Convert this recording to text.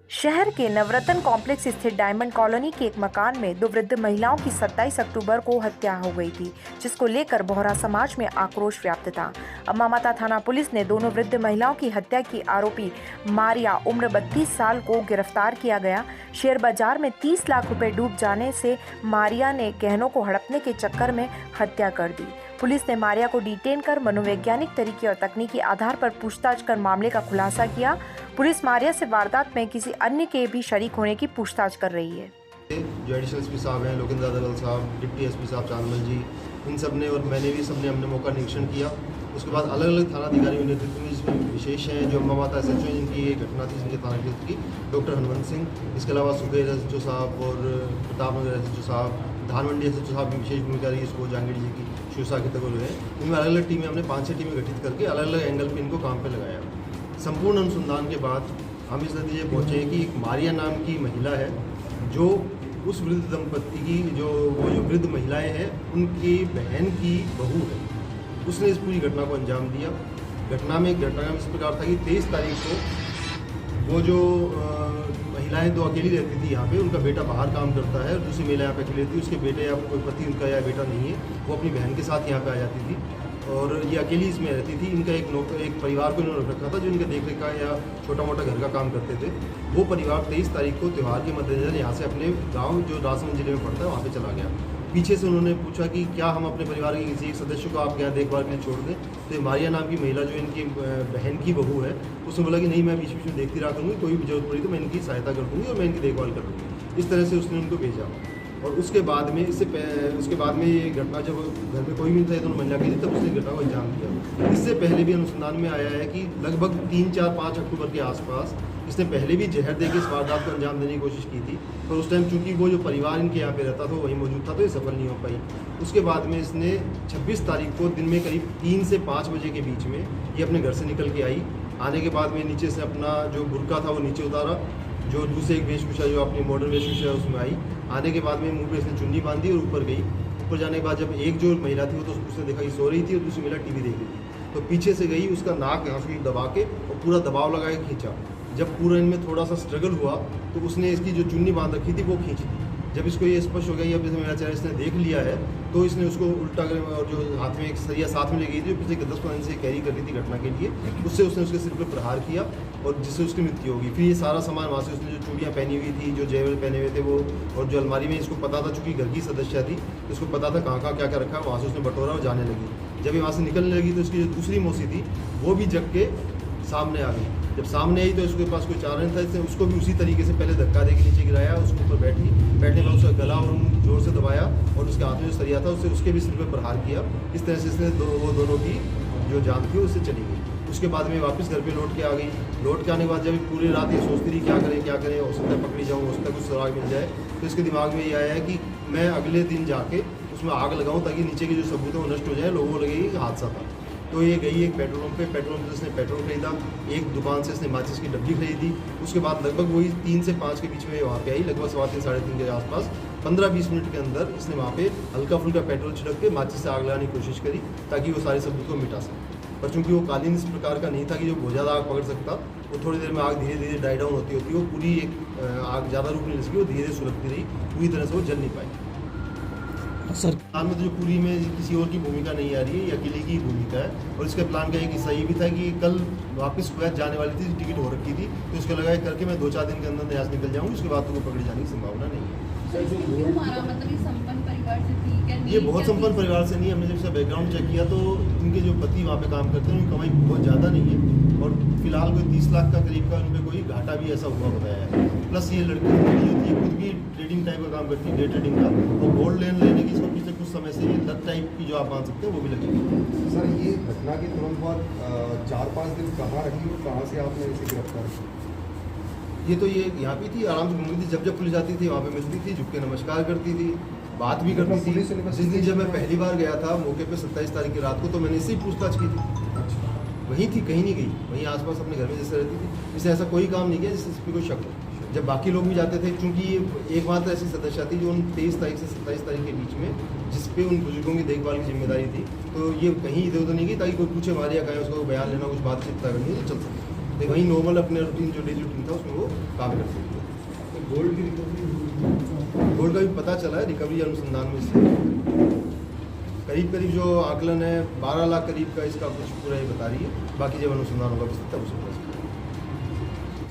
शहर के नवरत्न कॉम्प्लेक्स स्थित डायमंड कॉलोनी के एक मकान में दो वृद्ध महिलाओं की 27 अक्टूबर को हत्या हो गई थी, जिसको लेकर बोहरा समाज में आक्रोश व्याप्त था। अम्मामाता थाना पुलिस ने दोनों वृद्ध महिलाओं की हत्या की आरोपी मारिया उम्र 32 साल को गिरफ्तार किया गया। शेयर बाजार में 30 लाख रुपए डूब जाने से मारिया ने गहनों को हड़पने के चक्कर में हत्या कर दी। पुलिस ने मारिया को डिटेन कर मनोवैज्ञानिक तरीके और तकनीकी आधार पर पूछताछ कर मामले का खुलासा किया। पुलिस मारिया से वारदात में किसी अन्य के भी शरीक होने की पूछताछ कर रही है। जो एडिशनल एसपी साहब हैं, लोकेंद्र दादल साहब, डिप्टी एसपी साहब चांदमल जी, इन सब ने और मैंने भी सबने हमने मौका निरीक्षण किया। उसके बाद अलग अलग थाना अधिकारियों के नेतृत्व में, जिसमें विशेष हैं जो अम्मामाता SHO जिनकी ये घटना थी, जिनके थाना क्षेत्र की डॉक्टर हनुमंत सिंह, इसके अलावा सुबेर SHO साहब और प्रतापनगर SHO साहब, धानमंडी SHO साहब की विशेष भूमिका रही, इसको जहांगीर जी की शिवसा के तक है। इनमें अलग अलग टीमें हमने 5-6 टीमें गठित करके अलग अलग एंगल पर इनको काम पर लगाया। संपूर्ण अनुसंधान के बाद हम इस नतीजे पहुँचे कि एक मारिया नाम की महिला है, जो उस वृद्ध दंपत्ति की जो वृद्ध महिलाएं हैं उनकी बहन की बहू है। उसने इस पूरी घटना को अंजाम दिया। घटना में इस प्रकार था कि 23 तारीख को वो जो महिलाएं दो अकेली रहती थी यहाँ पे, उनका बेटा बाहर काम करता है और दूसरी महिला यहाँ पे अकेली रहती है। उसके बेटे या कोई पति उनका या बेटा नहीं है, वो अपनी बहन के साथ यहाँ पे आ जाती थी और ये अकेली इसमें रहती थी। इनका एक परिवार को इन्होंने रखा था जो इनके देख रेख का या छोटा मोटा घर का काम करते थे। वो परिवार 23 तारीख को त्यौहार के मद्देनजर यहाँ से अपने गांव जो राजसमंद जिले में पड़ता है वहाँ पे चला गया। पीछे से उन्होंने पूछा कि क्या हम अपने परिवार के किसी एक सदस्य को आपके यहाँ देखभाल के लिए छोड़ दें। तो मारिया नाम की महिला जो इनकी बहन की बहू है, उसने बोला कि नहीं, मैं बीच बीच में देखती रहा करूँगी, कोई भी जरूरत पड़ी तो मैं इनकी सहायता कर दूँगी और मैं इनकी देखभाल कर दूँगी। इस तरह से उसने उनको भेजा। और उसके बाद में ये घटना जब घर में कोई भी नहीं था, दोनों महिला की थी, तब उसने घटना को अंजाम दिया। इससे पहले भी अनुसंधान में आया है कि लगभग 3, 4, 5 अक्टूबर के आसपास इसने पहले भी जहर देकर इस वारदात को अंजाम देने की कोशिश की थी, पर उस टाइम चूंकि वो जो परिवार इनके यहाँ पे रहता था वहीं मौजूद था, तो ये सफल नहीं हो पाई। उसके बाद में इसने 26 तारीख को दिन में करीब 3 से 5 बजे के बीच में ये अपने घर से निकल के आई। आने के बाद में नीचे से अपना जो बुर्का था वो नीचे उतारा, जो दूसरे एक वेशभूषा जो अपनी मॉडर्न वेशभूषा उसमें आई। आने के बाद में मुंह पे इसने चुन्नी बांधी और ऊपर गई। ऊपर जाने के बाद जब एक जो महिला थी वो तो उसने देखा कि सो रही थी और दूसरी महिला टीवी देख रही थी, तो पीछे से गई, उसका नाक यहाँ से दबा के और पूरा दबाव लगा के खींचा। जब पूरा इनमें थोड़ा सा स्ट्रगल हुआ तो उसने इसकी जो चुन्नी बांध रखी थी वो खींच दी। जब इसको ये स्पष्ट हो गया, अब जैसे मेरा चेहरा इसने देख लिया है, तो इसने उसको उल्टा कर और जो हाथ में एक सरिया साथ में ले गई थी, जो पिछले 10-15 दिन से कैरी कर रही थी घटना के लिए, उससे उसने उसके सिर पर प्रहार किया और जिससे उसकी मृत्यु होगी। फिर ये सारा सामान वहाँ से उसने जो चूड़ियाँ पहनी हुई थी, जो जेवर पहने हुए थे वो, और जो अलमारी में इसको पता था, चूँकि घर की सदस्य थी, इसको पता था कहाँ क्या क्या रखा, वहाँ से उसने बटोरा और जाने लगी। जब ये वहाँ से निकलने लगी तो उसकी जो दूसरी मौसी थी वो भी जग के सामने आ गई। जब सामने आई तो इसके पास कोई चारा नहीं था, इसने उसको भी उसी तरीके से पहले धक्का दे के नीचे गिराया, उसके ऊपर बैठने में उसका गला और जोर से दबाया और उसके हाथ में जो सरिया था उससे उसके भी सिर पर प्रहार किया। इस तरह से इसने वो दोनों की जो जान थी उससे चली गई। उसके बाद में वापस घर पे लौट के आ गई। लौट के आने के बाद जब पूरी रात ये सोचती रही क्या करें, हो सकता है पकड़ी जाऊँ, हो सकता है कुछ सुराग मिल जाए। तो इसके दिमाग में ये आया है कि मैं अगले दिन जाके उसमें आग लगाऊँ ताकि नीचे के जो सबूत है वो नष्ट हो जाए, लोगों को लगे कि हादसा था। तो ये गई एक पेट्रोल पंप से इसने पेट्रोल खरीदा, एक दुकान से इसने माचिस की डब्बी खरीदी। उसके बाद लगभग वही 3 से 5 के बीच में वहाँ पे आई, लगभग 3:15 साढ़े 3 के आसपास। 15-20 मिनट के अंदर इसने वहाँ पे हल्का फुल्का पेट्रोल छिड़क के माचिस से आग लगाने की कोशिश करी ताकि वो सारे सबूत को मिटा सके। पर चूँकि वो कालीन इस प्रकार का नहीं था कि जो बहुत ज़्यादा आग पकड़ सकता, वो थोड़ी देर में आग धीरे धीरे डाई डाउन होती वो पूरी एक आग ज़्यादा रुक नहीं सकी, वो धीरे सुलगती रही, पूरी तरह से वो जल नहीं पाई। सर प्लान में तो जो पूरी में किसी और की भूमिका नहीं आ रही है, ये अकेले की भूमिका है। और इसके प्लान का एक हिस्सा ये भी था कि कल वापस कुवैत जाने वाली थी, टिकट हो रखी थी, तो उसको लगा करके मैं 2-4 दिन के अंदर यहाँ से निकल जाऊँगी, उसके बाद तो वो पकड़े जाने की संभावना नहीं है। ये बहुत संपन्न परिवार से नहीं है। हमने जब इसका बैकग्राउंड चेक किया तो इनके जो पति वहाँ पे काम करते हैं उनकी कमाई बहुत ज़्यादा नहीं है और फिलहाल कोई 30 लाख का करीब का उन पर कोई घाटा भी ऐसा हुआ बताया है। प्लस ये लड़की जो थी खुद भी ट्रेडिंग टाइप का काम करती है, डे ट्रेडिंग का, और गोल्ड लेने की इसको पिछले कुछ समय से ये लत टाइप की जो आप मान सकते हैं वो भी लगी। सर, ये घटना के तुरंत बाद 4-5 दिन कहाँ रही और कहाँ से आपने इसे गिरफ्तार किया? ये तो ये यहाँ पे थी, आराम से घूमती थी, जब पुलिस आती थी वहाँ पे मिलती थी, झुक के नमस्कार करती थी, बात भी करती थी। जिस दिन जब मैं पहली बार गया था मौके पे 27 तारीख की रात को, तो मैंने इसे ही पूछताछ की थी। वहीं थी, कहीं नहीं गई, वहीं आसपास अपने घर में जैसे रहती थी। इसने ऐसा कोई काम नहीं किया जिससे इस पर कोई शक हो। जब बाकी लोग भी जाते थे, चूँकि ये एकमात्र ऐसी सदस्य थी जो उन 23 तारीख से 27 तारीख के बीच में जिस पे उन बुजुर्गों की देखभाल की जिम्मेदारी थी, तो ये कहीं इधर उधर नहीं गई ताकि कोई पूछे मारिया कहें, उसको बयान लेना, कुछ बातचीत करनी हो तो चल सके। तो वहीं नॉर्मल अपने रूटीन जो डेली रूटीन था उसमें वो काम करती थी। तो गोल्ड की रिकवरी गोल्ड का भी पता चला है, रिकवरी अनुसंधान में से करीब करीब जो आकलन है 12 लाख करीब का, इसका कुछ पूरा ये बता रही है। बाकी जब अनुसंधान होगा तब उसे पता चलेगा।